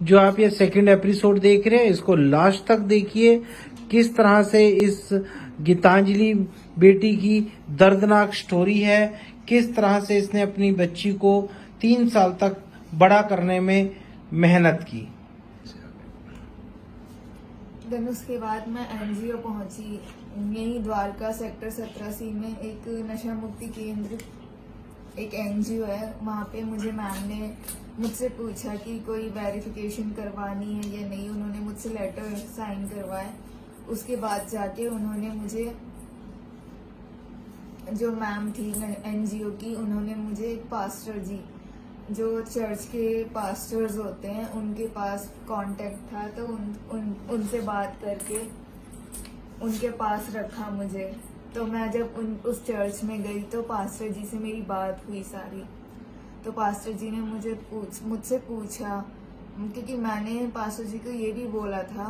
जो आप ये सेकंड एपिसोड देख रहे हैं इसको लास्ट तक देखिए। किस तरह से इस गीतांजलि बेटी की दर्दनाक स्टोरी है, किस तरह से इसने अपनी बच्ची को 3 साल तक बड़ा करने में मेहनत की। देन उसके बाद मैं एनजीओ पहुंची, यही द्वारका सेक्टर 17C में एक नशा मुक्ति केंद्र, एक एनजीओ है। वहाँ पे मुझे मैम ने मुझसे पूछा कि कोई वेरिफिकेशन करवानी है या नहीं। उन्होंने मुझसे लेटर साइन करवाए। उसके बाद जाके उन्होंने मुझे, जो मैम थी एनजीओ की, उन्होंने मुझे एक पास्टर जी, जो चर्च के पास्टर्स होते हैं, उनके पास कांटेक्ट था, तो उनसे बात करके उनके पास रखा मुझे। तो मैं जब उस चर्च में गई तो पास्टर जी से मेरी बात हुई सारी। तो पास्टर जी ने मुझसे पूछा, क्योंकि मैंने पास्टर जी को ये भी बोला था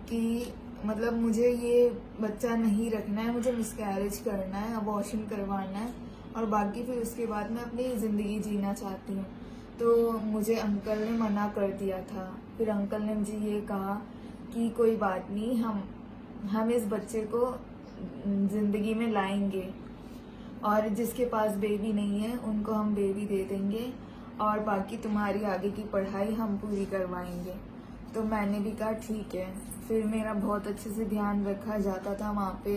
कि मतलब मुझे ये बच्चा नहीं रखना है, मुझे मिसकैरेज करना है, अबॉर्शन करवाना है, और बाकी फिर उसके बाद मैं अपनी ज़िंदगी जीना चाहती हूँ। तो मुझे अंकल ने मना कर दिया था। फिर अंकल ने मुझे ये कहा कि कोई बात नहीं, हम इस बच्चे को ज़िंदगी में लाएंगे, और जिसके पास बेबी नहीं है उनको हम बेबी दे देंगे, और बाकी तुम्हारी आगे की पढ़ाई हम पूरी करवाएंगे। तो मैंने भी कहा ठीक है। फिर मेरा बहुत अच्छे से ध्यान रखा जाता था वहाँ पे,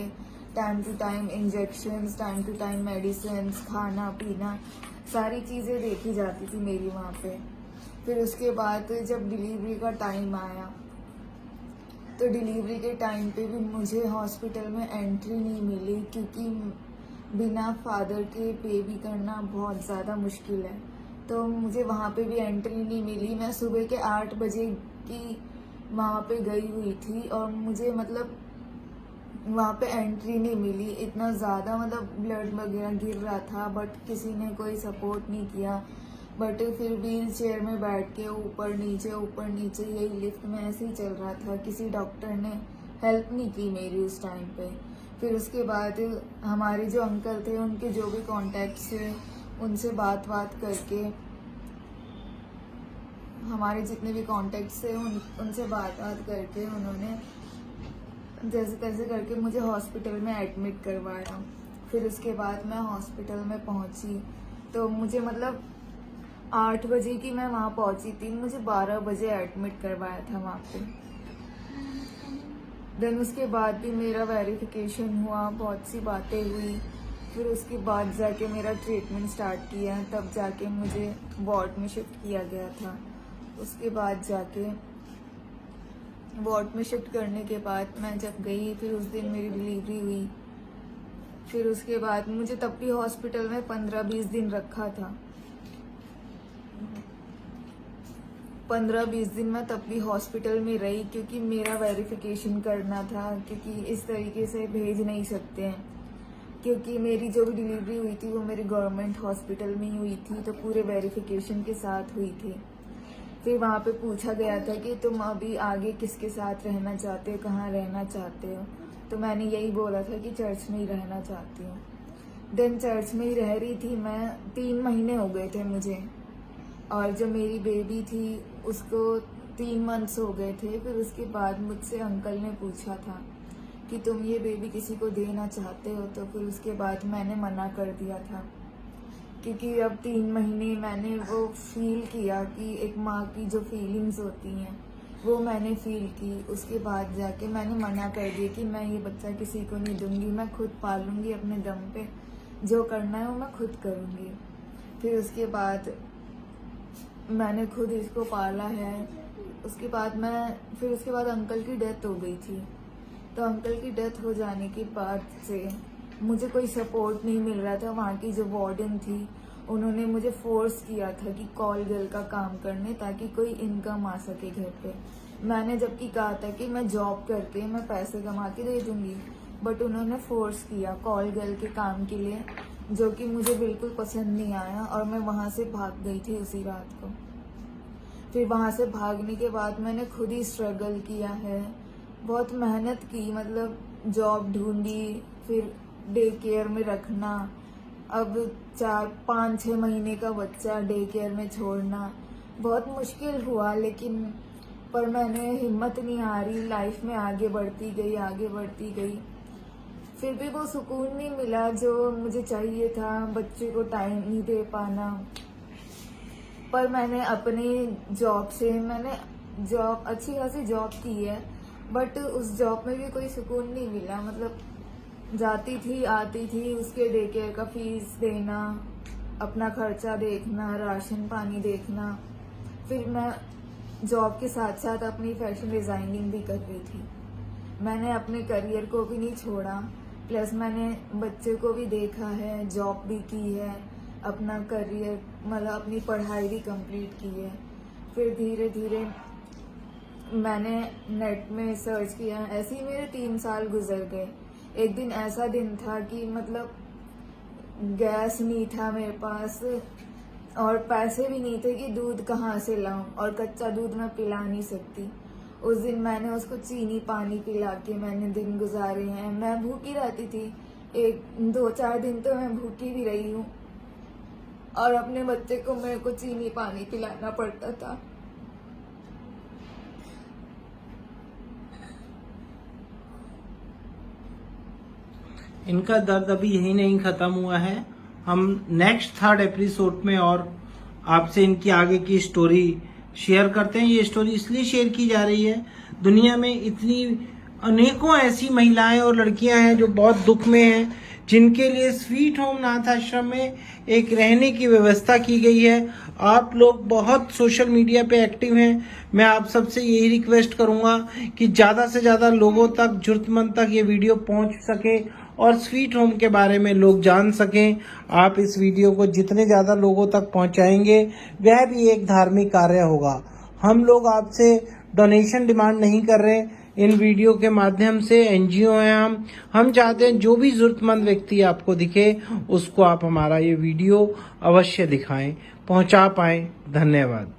time to time injections, time to time medicine, खाना पीना, सारी चीज़ें देखी जाती थी मेरी वहाँ पे। फिर उसके बाद जब डिलीवरी का टाइम आया, तो डिलीवरी के टाइम पे भी मुझे हॉस्पिटल में एंट्री नहीं मिली, क्योंकि बिना फादर के बेबी करना बहुत ज़्यादा मुश्किल है। तो मुझे वहाँ पे भी एंट्री नहीं मिली। मैं सुबह के 8 बजे की वहाँ पे गई हुई थी, और मुझे मतलब वहाँ पे एंट्री नहीं मिली। इतना ज़्यादा मतलब ब्लड वगैरह गिर रहा था, बट किसी ने कोई सपोर्ट नहीं किया। बट फिर व्हील चेयर में बैठ के ऊपर नीचे यही लिफ्ट में ऐसे ही चल रहा था। किसी डॉक्टर ने हेल्प नहीं की मेरी उस टाइम पे। फिर उसके बाद हमारे जो अंकल थे, उनके जो भी कॉन्टैक्ट्स थे, उनसे बात करके, हमारे जितने भी कॉन्टैक्ट्स थे उनसे बात करके उन्होंने जैसे तैसे करके मुझे हॉस्पिटल में एडमिट करवाया। फिर उसके बाद मैं हॉस्पिटल में पहुंची, तो मुझे मतलब 8 बजे की मैं वहाँ पहुंची थी, मुझे 12 बजे एडमिट करवाया था वहाँ पे। देन उसके बाद भी मेरा वेरिफिकेशन हुआ, बहुत सी बातें हुई। फिर उसके बाद जाके मेरा ट्रीटमेंट स्टार्ट किया, तब जाके मुझे वार्ड में शिफ्ट किया गया था। उसके बाद जाके वार्ड में शिफ्ट करने के बाद मैं जब गई, फिर उस दिन मेरी डिलीवरी हुई। फिर उसके बाद मुझे तब भी हॉस्पिटल में 15-20 दिन रखा था। 15-20 दिन मैं तब भी हॉस्पिटल में रही, क्योंकि मेरा वेरिफिकेशन करना था, क्योंकि इस तरीके से भेज नहीं सकते हैं। क्योंकि मेरी जो भी डिलीवरी हुई थी वो मेरे गवर्नमेंट हॉस्पिटल में ही हुई थी, तो पूरे वेरिफिकेशन के साथ हुई थी। फिर वहाँ पे पूछा गया था कि तुम अभी आगे किसके साथ रहना चाहते हो, कहाँ रहना चाहते हो। तो मैंने यही बोला था कि चर्च में ही रहना चाहती हूँ। देन चर्च में ही रह रही थी मैं, 3 महीने हो गए थे मुझे, और जो मेरी बेबी थी उसको 3 मंथ्स हो गए थे। फिर उसके बाद मुझसे अंकल ने पूछा था कि तुम ये बेबी किसी को देना चाहते हो, तो फिर उसके बाद मैंने मना कर दिया था, क्योंकि अब 3 महीने मैंने वो फील किया कि एक माँ की जो फीलिंग्स होती हैं वो मैंने फील की। उसके बाद जाके मैंने मना कर दिया कि मैं ये बच्चा किसी को नहीं दूंगी, मैं खुद पालूंगी अपने दम पे, जो करना है वो मैं खुद करूँगी। फिर उसके बाद मैंने खुद इसको पाला है। उसके बाद अंकल की डेथ हो गई थी। तो अंकल की डेथ हो जाने के बाद से मुझे कोई सपोर्ट नहीं मिल रहा था। वहाँ की जो वार्डन थी उन्होंने मुझे फोर्स किया था कि कॉल गर्ल का काम करने, ताकि कोई इनकम आ सके घर पे। मैंने जबकि कहा था कि मैं जॉब करके मैं पैसे कमा के दे दूंगी, बट उन्होंने फोर्स किया कॉल गर्ल के काम के लिए, जो कि मुझे बिल्कुल पसंद नहीं आया, और मैं वहाँ से भाग गई थी उसी रात को। फिर वहाँ से भागने के बाद मैंने खुद ही स्ट्रगल किया है, बहुत मेहनत की, मतलब जॉब ढूंढी, फिर डे केयर में रखना। अब 4-5-6 महीने का बच्चा डे केयर में छोड़ना बहुत मुश्किल हुआ, लेकिन पर मैंने हिम्मत नहीं हारी, लाइफ में आगे बढ़ती गई। फिर भी वो सुकून नहीं मिला जो मुझे चाहिए था, बच्चे को टाइम नहीं दे पाना। पर मैंने अपनी जॉब से अच्छी खासी जॉब की है, बट उस जॉब में भी कोई सुकून नहीं मिला। मतलब जाती थी आती थी, उसके डे केयर का फीस देना, अपना खर्चा देखना, राशन पानी देखना। फिर मैं जॉब के साथ साथ अपनी फैशन डिजाइनिंग भी कर रही थी। मैंने अपने करियर को भी नहीं छोड़ा, प्लस मैंने बच्चे को भी देखा है, जॉब भी की है, अपना करियर मतलब अपनी पढ़ाई भी कंप्लीट की है। फिर धीरे धीरे मैंने नेट में सर्च किया, ऐसे ही मेरे 3 साल गुजर गए। एक दिन ऐसा दिन था कि मतलब गैस नहीं था मेरे पास और पैसे भी नहीं थे कि दूध कहाँ से लाऊं, और कच्चा दूध मैं पिला नहीं सकती। उस दिन मैंने उसको चीनी पानी पिला के मैंने दिन गुजारे हैं। मैं भूखी रहती थी, 2-4 दिन तो मैं भूखी भी रही हूँ, और अपने बच्चे को मेरे को चीनी पानी पिलाना पड़ता था। इनका दर्द अभी यही नहीं खत्म हुआ है। हम नेक्स्ट 3rd एपिसोड में और आपसे इनकी आगे की स्टोरी शेयर करते हैं। ये स्टोरी इसलिए शेयर की जा रही है, दुनिया में इतनी अनेकों ऐसी महिलाएं और लड़कियां हैं जो बहुत दुख में हैं, जिनके लिए स्वीट होम अनाथ आश्रम में एक रहने की व्यवस्था की गई है। आप लोग बहुत सोशल मीडिया पे एक्टिव हैं, मैं आप सबसे यही रिक्वेस्ट करूंगा कि ज़्यादा से ज़्यादा लोगों तक, जरूरतमंद तक ये वीडियो पहुंच सके और स्वीट होम के बारे में लोग जान सकें। आप इस वीडियो को जितने ज़्यादा लोगों तक पहुंचाएंगे वह भी एक धार्मिक कार्य होगा। हम लोग आपसे डोनेशन डिमांड नहीं कर रहे, इन वीडियो के माध्यम से एनजीओ हैं हम चाहते हैं जो भी जरूरतमंद व्यक्ति आपको दिखे उसको आप हमारा ये वीडियो अवश्य दिखाएं, पहुंचा पाएं। धन्यवाद।